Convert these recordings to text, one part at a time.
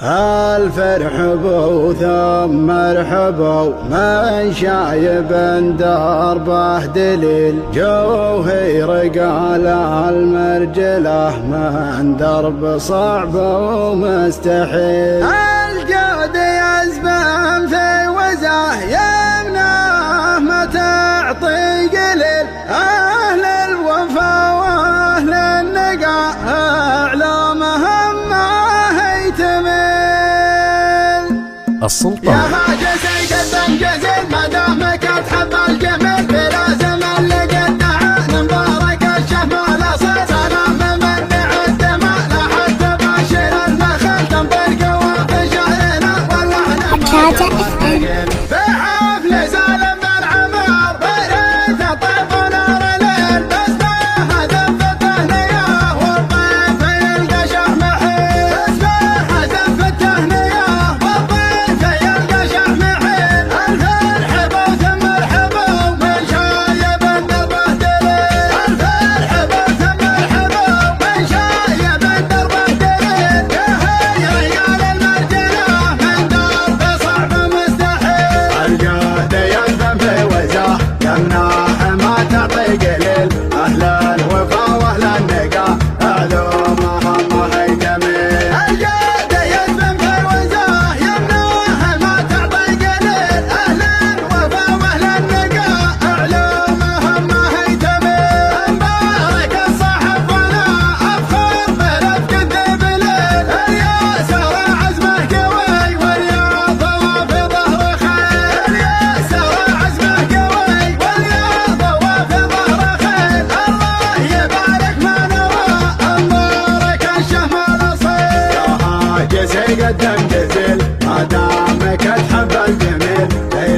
الفرح بو ثم مرحبا من شايب دربه دليل جوهر قال المرجله من درب صعب ومستحيل. الجود يزبن في وزاه يمناه ما تعطي قليل. أهل الوفا وأهل النقاء أعلامهم السلطان. يا هاجس قدم جزيل ما دامك تحب الجميل بلازم اللي قد دعانا مبارك الشمال اصيل. سلام من نعد ما لا حد باشر المخل تنطق وفي شعرنا والله ما في حفل سالم بالعمار بريت طيب ونار الليل. بس بها دف التهنئه والضيف يلقى شحمحيل. بس بها دف التهنئه قدم جزيل ما دامك تحب الجميل.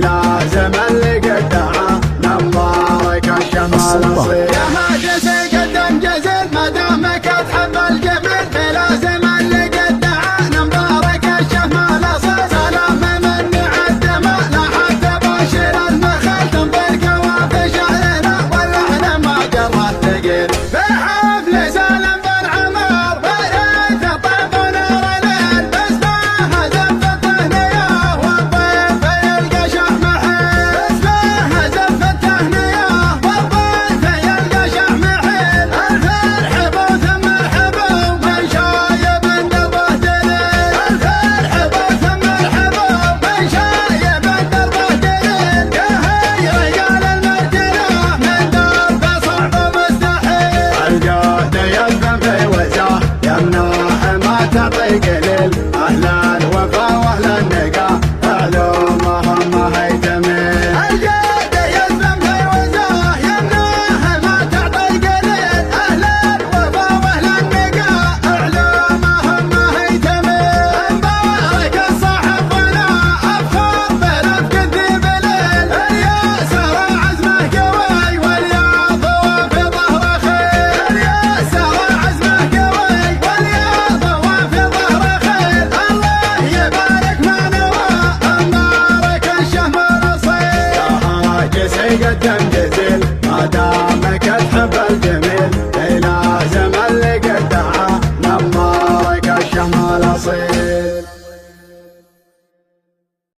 لازم اللي قد دعانا مبارك الشمال اصيل. يا هاجس قدم جزيل ما دامك تحب الجميل. لازم اللي قد دعانا مبارك الشمال اصيل. سلام من نعد ما لا حد باشر المخل تنطق وفي شعرنا واللحن ما جرت ثقيل. في حفل سالم بالعمار بريت طيب ونار الليل. قليل أهل الوفا وأهل النقاء علومهم ما هي جميل. الجود يزبن في وزاه يمناه ما تعطي قليل. أهل الوفا وأهل النقاء علومهم ما هي جميل. مبارك الصاحب ولا أفخر برفق ذي بليل. الياسر عزمه قوي والياض وفي ظهره خيل. الياسر عزمه قوي والياض وفي ظهره خيل. الله يبارك ما نوى مبارك الشهر اصيل. يا هاجس قدم